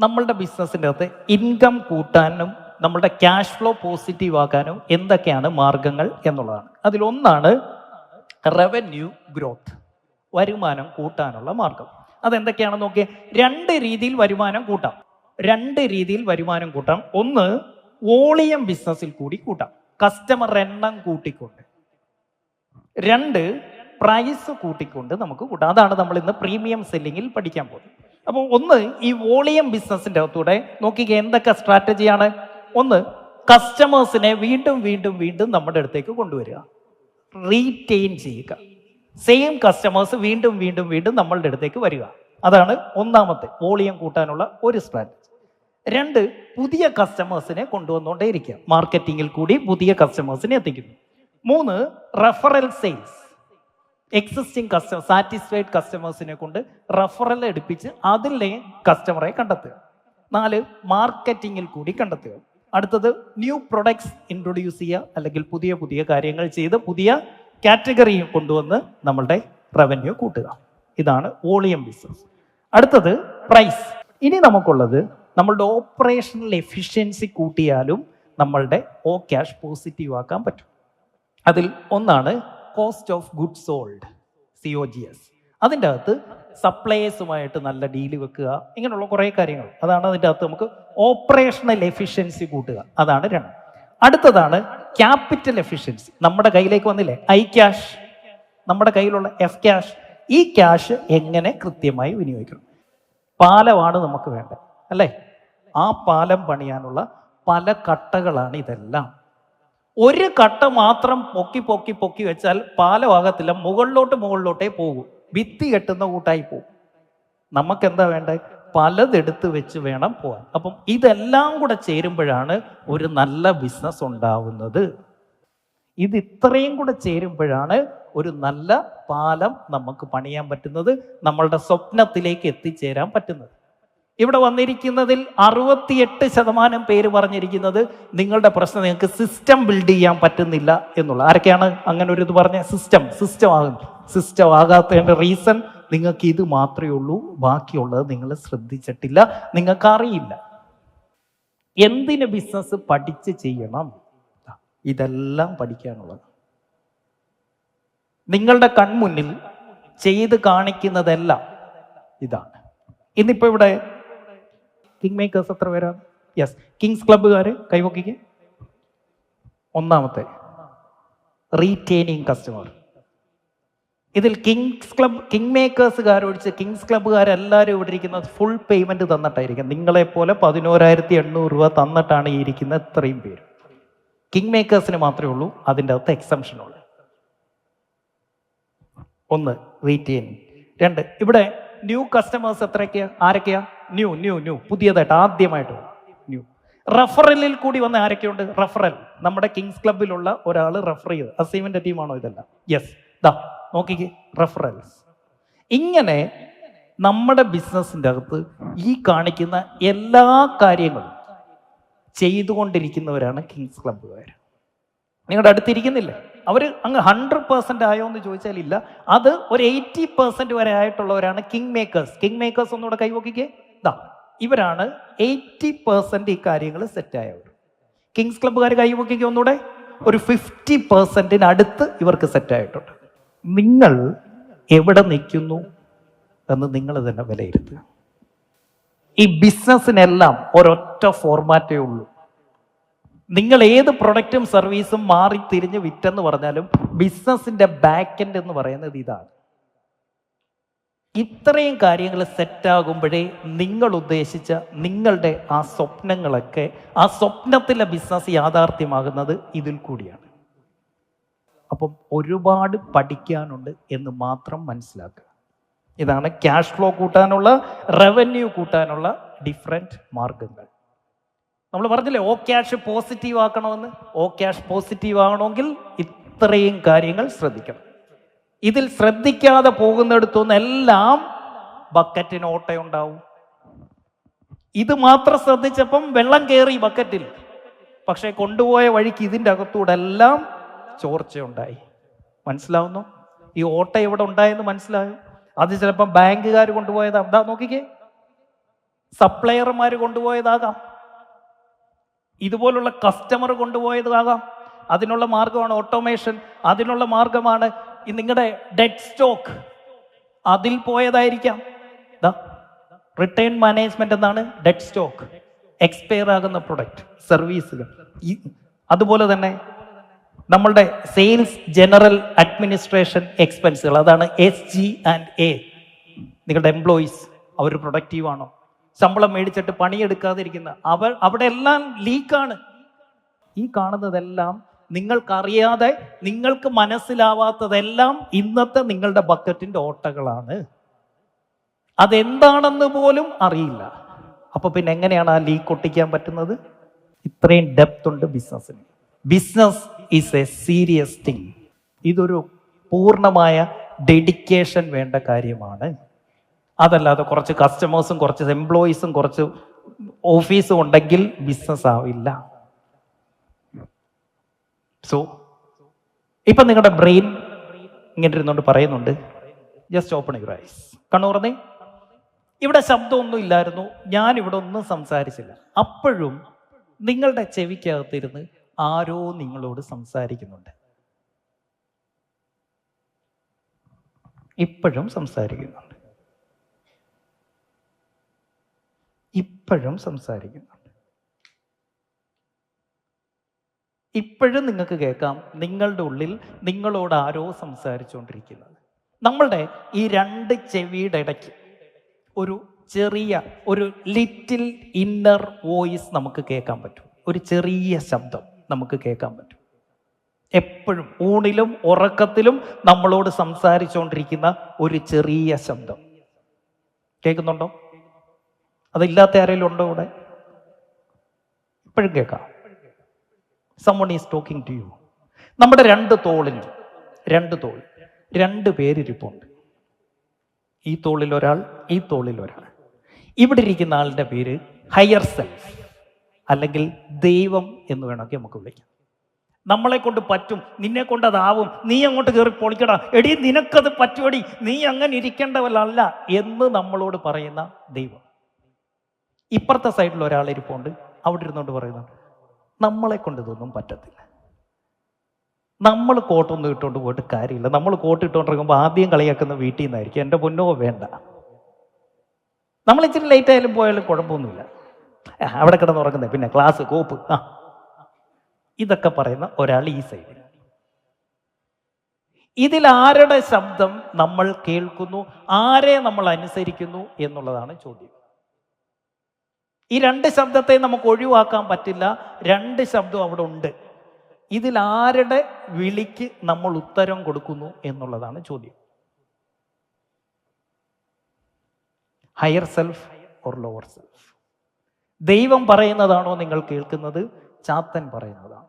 നമ്മളുടെ ബിസിനസ്സിൻ്റെ അകത്ത് ഇൻകം കൂട്ടാനും നമ്മളുടെ ക്യാഷ് ഫ്ലോ പോസിറ്റീവ് ആക്കാനും എന്തൊക്കെയാണ് മാർഗങ്ങൾ എന്നുള്ളതാണ്. അതിലൊന്നാണ് റവന്യൂ ഗ്രോത്ത്, വരുമാനം കൂട്ടാനുള്ള മാർഗം. അതെന്തൊക്കെയാണെന്ന് നോക്കിയേ. രണ്ട് രീതിയിൽ വരുമാനം കൂട്ടാം. ഒന്ന്, വോളിയം ബിസിനസ്സിൽ കൂടി കൂട്ടാം, കസ്റ്റമർ എണ്ണം കൂട്ടിക്കൊണ്ട്. രണ്ട്, പ്രൈസ് കൂട്ടിക്കൊണ്ട് നമുക്ക് കൂട്ടാം. അതാണ് നമ്മൾ ഇന്ന് പ്രീമിയം സെല്ലിങ്ങിൽ പഠിക്കാൻ പോകുന്നത്. അപ്പോൾ ഒന്ന്, ഈ വോളിയം ബിസിനസിന്റെ അകത്തൂടെ നോക്കിക്കുക എന്തൊക്കെ സ്ട്രാറ്റജിയാണ്. ഒന്ന്, കസ്റ്റമേഴ്സിനെ വീണ്ടും വീണ്ടും വീണ്ടും നമ്മുടെ അടുത്തേക്ക് കൊണ്ടുവരിക, റീറ്റെയിൻ ചെയ്യുക. സെയിം കസ്റ്റമേഴ്സ് വീണ്ടും വീണ്ടും വീണ്ടും നമ്മളുടെ അടുത്തേക്ക് വരിക. അതാണ് ഒന്നാമത്തെ വോളിയം കൂട്ടാനുള്ള ഒരു സ്ട്രാറ്റജി. രണ്ട്, പുതിയ കസ്റ്റമേഴ്സിനെ കൊണ്ടുവന്നുകൊണ്ടേയിരിക്കുക, മാർക്കറ്റിങ്ങിൽ കൂടി പുതിയ കസ്റ്റമേഴ്സിനെ എത്തിക്കുന്നു. മൂന്ന്, referral sales, existing customer satisfied കസ്റ്റമേഴ്സിനെ കൊണ്ട് റെഫറൽ എടുപ്പിച്ച് അതിലെ കസ്റ്റമറെ കണ്ടെത്തുക. നാല്, മാർക്കറ്റിങ്ങിൽ കൂടി കണ്ടെത്തുക. അടുത്തത്, ന്യൂ പ്രൊഡക്ട്സ് ഇൻട്രൊഡ്യൂസ് ചെയ്യുക, അല്ലെങ്കിൽ പുതിയ പുതിയ കാര്യങ്ങൾ ചെയ്ത് പുതിയ കാറ്റഗറി കൊണ്ടുവന്ന് നമ്മളുടെ റവന്യൂ കൂട്ടുക. ഇതാണ് വോളിയം ബിസിനസ്. അടുത്തത് പ്രൈസ്. ഇനി നമുക്കുള്ളത് നമ്മളുടെ ഓപ്പറേഷണൽ എഫിഷ്യൻസി കൂട്ടിയാലും നമ്മളുടെ ഓ ക്യാഷ് പോസിറ്റീവ് ആക്കാൻ പറ്റും. അതിൽ ഒന്നാണ് cost of goods sold, COGS. അതിൻ്റെ അകത്ത് സപ്ലയേഴ്സുമായിട്ട് നല്ല ഡീല് വെക്കുക, ഇങ്ങനെയുള്ള കുറേ കാര്യങ്ങൾ. അതാണ് അതിൻ്റെ അകത്ത് നമുക്ക് ഓപ്പറേഷണൽ എഫിഷ്യൻസി കൂട്ടുക. അതാണ് രണ്ട്. അടുത്തതാണ് ക്യാപിറ്റൽ എഫിഷ്യൻസി. നമ്മുടെ കയ്യിലേക്ക് വന്നില്ലേ ഐ ക്യാഷ്, നമ്മുടെ കയ്യിലുള്ള എഫ് ക്യാഷ്. ഈ ക്യാഷ് എങ്ങനെ കൃത്യമായി വിനിയോഗിക്കണം. പാലമാണ് നമുക്ക് വേണ്ടത്, അല്ലേ? ആ പാലം പണിയാനുള്ള പല കട്ടകളാണ് ഇതെല്ലാം. ഒരു കട്ട മാത്രം പൊക്കി പൊക്കി പൊക്കി വെച്ചാൽ പാലമാകത്തില്ല, മുകളിലോട്ടേ പോകും, ഭിത്തി കെട്ടുന്ന കൂട്ടായി പോകും. നമുക്കെന്താ വേണ്ടത്? പലതെടുത്ത് വെച്ച് വേണം പോകാൻ. അപ്പം ഇതെല്ലാം കൂടെ ചേരുമ്പോഴാണ് ഒരു നല്ല ബിസിനസ് ഉണ്ടാവുന്നത്. ഇത് ഇത്രയും കൂടെ ചേരുമ്പോഴാണ് ഒരു നല്ല പാലം നമുക്ക് പണിയാൻ പറ്റുന്നത്, നമ്മളുടെ സ്വപ്നത്തിലേക്ക് എത്തിച്ചേരാൻ പറ്റുന്നത്. ഇവിടെ വന്നിരിക്കുന്നതിൽ 68% പേര് പറഞ്ഞിരിക്കുന്നത് നിങ്ങളുടെ പ്രശ്നം നിങ്ങൾക്ക് സിസ്റ്റം ബിൽഡ് ചെയ്യാൻ പറ്റുന്നില്ല എന്നുള്ള. ആരൊക്കെയാണ് അങ്ങനെ ഒരു ഇത് പറഞ്ഞ? സിസ്റ്റം ആകാത്തതിൻ്റെ റീസൺ നിങ്ങൾക്ക് ഇത് മാത്രമേ ഉള്ളൂ, ബാക്കിയുള്ളത് നിങ്ങൾ ശ്രദ്ധിച്ചിട്ടില്ല, നിങ്ങൾക്കറിയില്ല. എന്തിന് ബിസിനസ് പഠിച്ച് ചെയ്യണം? ഇതെല്ലാം പഠിക്കാനുള്ളത്. നിങ്ങളുടെ കൺമുന്നിൽ ചെയ്ത് കാണിക്കുന്നതെല്ലാം ഇതാണ്. ഇന്നിപ്പോ ഇവിടെ കിങ് മേക്കേഴ്സ് എത്ര പേരാണ്? യെസ്, കിങ്സ് ക്ലബ്ബുകാർ കൈവക്കിക്ക്. ഒന്നാമത്തെ, റീറ്റെയിനിങ് കസ്റ്റമർ. ഇതിൽ കിങ് മേക്കേഴ്സുകാർ ഒഴിച്ച് കിങ്സ് ക്ലബ്ബുകാരെല്ലാവരും ഇവിടെ ഇരിക്കുന്നത് ഫുൾ പേയ്മെന്റ് തന്നിട്ടായിരിക്കും. നിങ്ങളെപ്പോലെ 11,800 രൂപ തന്നിട്ടാണ് ഈ ഇരിക്കുന്ന ഇത്രയും പേര്. കിങ് മേക്കേഴ്സിന് മാത്രമേ ഉള്ളൂ അതിൻ്റെ അകത്ത് എക്സംഷൻ ഉള്ളൂ. ഒന്ന്, റീറ്റെയിനിങ്. രണ്ട്, ഇവിടെ ന്യൂ കസ്റ്റമേഴ്സ് ആരൊക്കെയാ? ന്യൂ പുതിയതായിട്ട് ആദ്യമായിട്ട് ന്യൂ. റെഫറലിൽ കൂടി വന്ന ആരൊക്കെയുണ്ട്? റെഫറൽ, നമ്മുടെ കിങ്സ് ക്ലബിലുള്ള ഒരാൾ റെഫർ ചെയ്ത്, അസീമിന്റെ ടീമാണോ ഇതെല്ലാം? യെസ്, നോക്കിക്കേ, റെഫറൽസ്. ഇങ്ങനെ നമ്മുടെ ബിസിനസിൻ്റെ അകത്ത് ഈ കാണിക്കുന്ന എല്ലാ കാര്യങ്ങളും ചെയ്തുകൊണ്ടിരിക്കുന്നവരാണ് കിങ്സ് ക്ലബ്ബുകാർ. നിങ്ങളുടെ അടുത്തിരിക്കുന്നില്ലേ അവർ? അങ്ങ് 100% ആയോ എന്ന് ചോദിച്ചാൽ ഇല്ല. അത് ഒരു 80% വരെ ആയിട്ടുള്ളവരാണ് കിങ് മേക്കേഴ്സ്. ഒന്നുകൂടെ കൈവക്കിക്കേ. ഇവരാണ് 80% ഈ കാര്യങ്ങൾ സെറ്റായവർ. കിങ്സ് ക്ലബ്ബുകാർ കൈവക്കിക്കുക ഒന്നുകൂടെ. ഒരു 50% അടുത്ത് ഇവർക്ക് സെറ്റായിട്ടുണ്ട്. നിങ്ങൾ എവിടെ നിൽക്കുന്നു എന്ന് നിങ്ങൾ തന്നെ വിലയിരുത്തുക. ഈ ബിസിനസ്സിനെല്ലാം ഒരൊറ്റ ഫോർമാറ്റേ ഉള്ളൂ. നിങ്ങൾ ഏത് പ്രൊഡക്റ്റും സർവീസും മാറി തിരിഞ്ഞ് വിറ്റെന്ന് പറഞ്ഞാലും ബിസിനസിന്റെ ബാക്ക് എൻഡ് എന്ന് പറയുന്നത് ഇതാണ്. ഇത്രയും കാര്യങ്ങൾ സെറ്റാകുമ്പോഴേ നിങ്ങൾ ഉദ്ദേശിച്ച നിങ്ങളുടെ ആ സ്വപ്നങ്ങളൊക്കെ, ആ സ്വപ്നത്തിലെ ബിസിനസ് യാഥാർത്ഥ്യമാകുന്നത് ഇതിൽ കൂടിയാണ്. അപ്പം ഒരുപാട് പഠിക്കാനുണ്ട് എന്ന് മാത്രം മനസ്സിലാക്കുക. ഇതാണ് ക്യാഷ് ഫ്ലോ കൂട്ടാനുള്ള, റവന്യൂ കൂട്ടാനുള്ള ഡിഫറെൻറ്റ് മാർഗങ്ങൾ. നമ്മൾ പറഞ്ഞില്ലേ ഓ ക്യാഷ് പോസിറ്റീവ് ആക്കണമെന്ന്. ഓ ക്യാഷ് പോസിറ്റീവ് ആകണമെങ്കിൽ ഇത്രയും കാര്യങ്ങൾ ശ്രദ്ധിക്കണം. ഇതിൽ ശ്രദ്ധിക്കാതെ പോകുന്നിടത്തുനിന്ന് എല്ലാം ബക്കറ്റിന് ഓട്ടയുണ്ടാവും. ഇത് മാത്രം ശ്രദ്ധിച്ചപ്പം വെള്ളം കയറി ബക്കറ്റിൽ, പക്ഷെ കൊണ്ടുപോയ വഴിക്ക് ഇതിൻ്റെ അകത്തൂടെ എല്ലാം ചോർച്ചയുണ്ടായി. മനസ്സിലാവുന്നു? ഈ ഓട്ട എവിടെ ഉണ്ടായെന്ന് മനസ്സിലായോ? അത് ചിലപ്പം ബാങ്കുകാർ കൊണ്ടുപോയതാ. നോക്കിക്കേ, സപ്ലയർമാർ കൊണ്ടുപോയതാകാം, ഇതുപോലുള്ള കസ്റ്റമർ കൊണ്ടുപോയതാകാം. അതിനുള്ള മാർഗമാണ് ഓട്ടോമേഷൻ, അതിനുള്ള മാർഗമാണ് നിങ്ങളുടെ ഡെഡ് സ്റ്റോക്ക്, അതിൽ പോയതായിരിക്കാം. റിട്ടേൺ മാനേജ്മെന്റ് എന്നാണ് ഡെഡ് സ്റ്റോക്ക്, എക്സ്പയർ ആകുന്ന പ്രൊഡക്റ്റ്, സർവീസുകൾ. അതുപോലെ തന്നെ നമ്മളുടെ സെയിൽസ് ജനറൽ അഡ്മിനിസ്ട്രേഷൻ എക്സ്പെൻസുകൾ, അതാണ് SG&A. നിങ്ങളുടെ എംപ്ലോയീസ് അവർ പ്രൊഡക്റ്റീവാണോ, ശമ്പളം മേടിച്ചിട്ട് പണിയെടുക്കാതിരിക്കുന്ന അവിടെ എല്ലാം ലീക്കാണ്. ഈ കാണുന്നതെല്ലാം നിങ്ങൾക്കറിയാതെ, നിങ്ങൾക്ക് മനസ്സിലാവാത്തതെല്ലാം ഇന്നത്തെ നിങ്ങളുടെ ബക്കറ്റിന്റെ ഓട്ടകളാണ്. അതെന്താണെന്ന് പോലും അറിയില്ല. അപ്പൊ പിന്നെ എങ്ങനെയാണ് ആ ലീക്ക് ഒട്ടിക്കാൻ പറ്റുന്നത്? ഇത്രയും ഡെപ്ത് ഉണ്ട് ബിസിനസ്സിന്. Business is A serious thing. ഇതൊരു പൂർണ്ണമായ ഡെഡിക്കേഷൻ വേണ്ട കാര്യമാണ്. അതല്ലാതെ കുറച്ച് കസ്റ്റമേഴ്സും കുറച്ച് എംപ്ലോയീസും കുറച്ച് ഓഫീസും ഉണ്ടെങ്കിൽ ബിസിനസ് ആവില്ല. സോ ഇപ്പൊ നിങ്ങളുടെ ബ്രെയിൻ ഇങ്ങനെ ഇരുന്നുകൊണ്ട് പറയുന്നുണ്ട്, ജസ്റ്റ് ഓപ്പൺ യുവർ ഐസ്. കണ്ണുറന്നേ. ഇവിടെ ശബ്ദമൊന്നും ഇല്ലായിരുന്നു, ഞാൻ ഇവിടെ ഒന്നും സംസാരിച്ചില്ല. അപ്പോഴും നിങ്ങളുടെ ചെവിക്കകത്തിരുന്ന് ആരോ നിങ്ങളോട് സംസാരിക്കുന്നുണ്ട്. ഇപ്പോഴും സംസാരിക്കുന്നുണ്ട്, ഇപ്പോഴും സംസാരിക്കുന്നുണ്ട്. ഇപ്പോഴും നിങ്ങൾക്ക് കേൾക്കാം നിങ്ങളുടെ ഉള്ളിൽ നിങ്ങളോട് ആരോ സംസാരിച്ചുകൊണ്ടിരിക്കുന്നത്. നമ്മളുടെ ഈ രണ്ട് ചെവിയുടെ ഇടയ്ക്ക് ഒരു ചെറിയ ഒരു ലിറ്റിൽ ഇന്നർ വോയിസ് നമുക്ക് കേൾക്കാൻ പറ്റും. ഒരു ചെറിയ ശബ്ദം നമുക്ക് കേൾക്കാൻ പറ്റും. എപ്പോഴും ഊണിലും ഉറക്കത്തിലും നമ്മളോട് സംസാരിച്ചുകൊണ്ടിരിക്കുന്ന ഒരു ചെറിയ ശബ്ദം കേൾക്കുന്നുണ്ടോ? അതില്ലാത്ത ആരെങ്കിലും ഉണ്ടോ ഇവിടെ? ഇപ്പോഴും കേൾക്കാം. someone is talking to you. നമ്മുടെ രണ്ട് തോൾ രണ്ട് പേരിരിപ്പുണ്ട്. ഈ തോളിൽ ഒരാൾ, ഈ തോളിൽ ഒരാൾ. ഇവിടെ ഇരിക്കുന്ന ആളുടെ പേര് ഹയർ സെൽഫ്, അല്ലെങ്കിൽ ദൈവം എന്ന് വേണമെങ്കിൽ നമുക്ക് വിളിക്കാം. നമ്മളെ കൊണ്ട് പറ്റും, നിന്നെ കൊണ്ട് അതാവും, നീ അങ്ങോട്ട് കയറി പൊളിക്കടാ, എടി നിനക്കത് പറ്റുമടി, നീ അങ്ങനെ ഇരിക്കേണ്ടവല്ല എന്ന് നമ്മളോട് പറയുന്ന ദൈവം. ഇപ്പുറത്തെ സൈഡിൽ ഒരാൾ ഇരിപ്പുണ്ട്, അവിടെ ഇരുന്നുകൊണ്ട് പറയുന്നുണ്ട്, നമ്മളെ കൊണ്ട് ഇതൊന്നും പറ്റത്തില്ല. നമ്മൾ കോട്ടൊന്നും ഇട്ടുകൊണ്ട് പോയിട്ട് കാര്യമില്ല. നമ്മൾ കോട്ട് ഇട്ടുകൊണ്ടിരിക്കുമ്പോൾ ആദ്യം കളിയാക്കുന്ന വീട്ടിൽ നിന്നായിരിക്കും, എൻ്റെ പൊന്നോ വേണ്ട, നമ്മൾ ഇച്ചിരി ലേറ്റ് ആയാലും പോയാലും കുഴപ്പമൊന്നുമില്ല, അവിടെ കിടന്ന് ഉറങ്ങുന്നത്, പിന്നെ ക്ലാസ് കോപ്പ്, ഇതൊക്കെ പറയുന്ന ഒരാൾ ഈ സൈഡിൽ. ഇതിൽ ആരുടെ ശബ്ദം നമ്മൾ കേൾക്കുന്നു, ആരെ നമ്മൾ അനുസരിക്കുന്നു എന്നുള്ളതാണ് ചോദ്യം. ഈ രണ്ട് ശബ്ദത്തെ നമുക്ക് ഒഴിവാക്കാൻ പറ്റില്ല. രണ്ട് ശബ്ദം അവിടെ ഉണ്ട്. ഇതിൽ ആരുടെ വിളിക്ക് നമ്മൾ ഉത്തരം കൊടുക്കുന്നു എന്നുള്ളതാണ് ചോദ്യം. Higher self or lower self? ദൈവം പറയുന്നതാണോ നിങ്ങൾ കേൾക്കുന്നത്, ചാത്തൻ പറയുന്നതാണോ?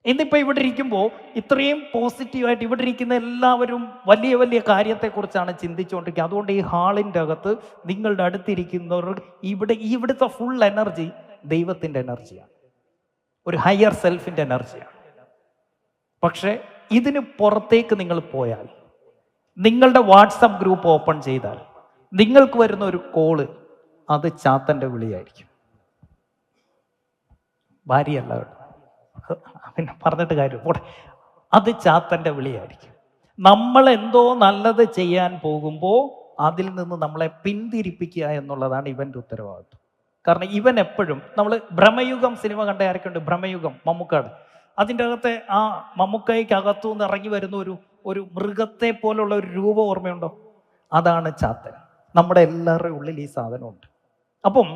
ഇന്നിപ്പോൾ ഇവിടെ ഇരിക്കുമ്പോൾ ഇത്രയും പോസിറ്റീവായിട്ട് ഇവിടെ ഇരിക്കുന്ന എല്ലാവരും വലിയ വലിയ കാര്യത്തെക്കുറിച്ചാണ് ചിന്തിച്ചുകൊണ്ടിരിക്കുക. അതുകൊണ്ട് ഈ ഹാളിൻ്റെ അകത്ത് നിങ്ങളുടെ അടുത്തിരിക്കുന്നവർ ഇവിടുത്തെ ഫുൾ എനർജി ദൈവത്തിൻ്റെ എനർജിയാണ്, ഒരു ഹയർ സെൽഫിൻ്റെ എനർജിയാണ്. പക്ഷേ ഇതിന് പുറത്തേക്ക് നിങ്ങൾ പോയാൽ, നിങ്ങളുടെ വാട്സപ്പ് ഗ്രൂപ്പ് ഓപ്പൺ ചെയ്താൽ നിങ്ങൾക്ക് വരുന്ന ഒരു കോള്, അത് ചാത്തൻ്റെ വിളിയായിരിക്കും. ഭാര്യയല്ല കേട്ടോ, പിന്നെ പറഞ്ഞിട്ട് കാര്യം പോട്ടെ, അത് ചാത്തൻ്റെ വിളിയായിരിക്കും. നമ്മൾ എന്തോ നല്ലത് ചെയ്യാൻ പോകുമ്പോൾ അതിൽ നിന്ന് നമ്മളെ പിന്തിരിപ്പിക്കുക എന്നുള്ളതാണ് ഇവൻ്റെ ഉത്തരവാദിത്വം. കാരണം ഇവൻ എപ്പോഴും, നമ്മൾ ഭ്രമയുഗം സിനിമ കണ്ട ആരൊക്കെയുണ്ട്? ഭ്രമയുഗം, മമ്മൂക്കാട്. അതിൻ്റെ അകത്തെ ആ മമ്മൂക്കയ്ക്കകത്തു നിന്ന് ഇറങ്ങി വരുന്ന ഒരു മൃഗത്തെ പോലുള്ള ഒരു രൂപം ഓർമ്മയുണ്ടോ? അതാണ് ചാത്തൻ. നമ്മുടെ എല്ലാവരുടെയും ഉള്ളിൽ ഈ സാധനമുണ്ട്. അപ്പം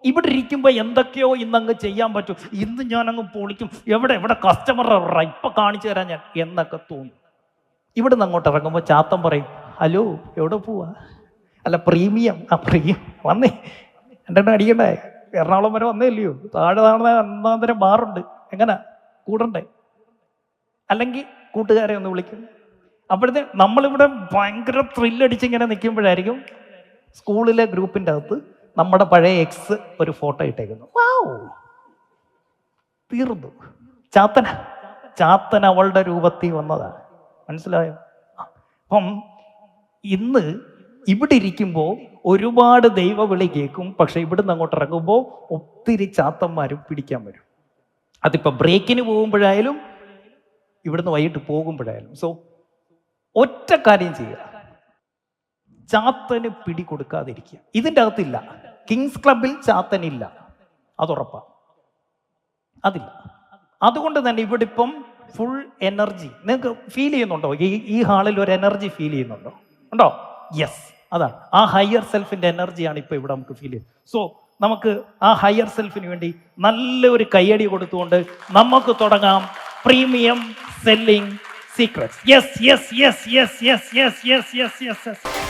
ഇവിടെ ഇരിക്കുമ്പോൾ എന്തൊക്കെയോ ഇന്നങ്ങ് ചെയ്യാൻ പറ്റും, ഇന്ന് ഞാനങ്ങ് പൊളിക്കും, എവിടെ കസ്റ്റമർ ഇപ്പൊ കാണിച്ചു തരാൻ ഞാൻ എന്നൊക്കെ തോന്നും. ഇവിടെ നിന്ന് അങ്ങോട്ട് ഇറങ്ങുമ്പോൾ ചാത്തൻ പറയും, ഹലോ എവിടെ പോവാ? അല്ല പ്രീമിയം, വന്നേ, എൻ്റെ അടിക്കണ്ടേ, എറണാകുളം വരെ വന്നേല്ലയോ, താഴെ ഒന്നാന്തരം ബാറുണ്ട്, എങ്ങനെ കൂടണ്ടേ? അല്ലെങ്കിൽ കൂട്ടുകാരെ ഒന്ന് വിളിക്കും. അപ്പോഴത്തെ നമ്മളിവിടെ ഭയങ്കര ത്രില്ലടിച്ചിങ്ങനെ നിൽക്കുമ്പോഴായിരിക്കും സ്കൂളിലെ ഗ്രൂപ്പിൻ്റെ അകത്ത് നമ്മുടെ പഴയ എക്സ് ഒരു ഫോട്ടോ ഇട്ടേക്കുന്നു. വാവ്, തീർന്നു. ചാത്തൻ അവളുടെ രൂപത്തിൽ വന്നതാണ്. മനസ്സിലായോ? അപ്പം ഇന്ന് ഇവിടെ ഇരിക്കുമ്പോൾ ഒരുപാട് ദൈവവിളി കേൾക്കും, പക്ഷെ ഇവിടുന്ന് അങ്ങോട്ട് ഇറങ്ങുമ്പോൾ ഒത്തിരി ചാത്തന്മാരും പിടിക്കാൻ വരും. അതിപ്പോൾ ബ്രേക്കിന് പോകുമ്പോഴായാലും ഇവിടുന്ന് വൈകിട്ട് പോകുമ്പോഴായാലും. സോ ഒറ്റ കാര്യം ചെയ്യുക, ചാത്തന് പിടി കൊടുക്കാതിരിക്കുക. ഇതിൻ്റെ അകത്തില്ല, കിങ്സ് ക്ലബിൽ ചാത്തനില്ല, അതുറപ്പാണ്, അതില്ല. അതുകൊണ്ട് തന്നെ ഇവിടെ ഇപ്പം ഫുൾ എനർജി നിങ്ങൾക്ക് ഫീൽ ചെയ്യുന്നുണ്ടോ? ഈ ഹാളിൽ ഒരു എനർജി ഫീൽ ചെയ്യുന്നുണ്ടോ? ഉണ്ടോ? യെസ്, അതാണ് ആ ഹയർ സെൽഫിന്റെ എനർജിയാണ് ഇപ്പൊ ഇവിടെ നമുക്ക് ഫീൽ ചെയ്യുന്നത്. സോ നമുക്ക് ആ ഹയർ സെൽഫിന് വേണ്ടി നല്ലൊരു കയ്യടി കൊടുത്തുകൊണ്ട് നമുക്ക് തുടങ്ങാം premium selling secrets. Yes yes yes yes yes yes yes yes yes yes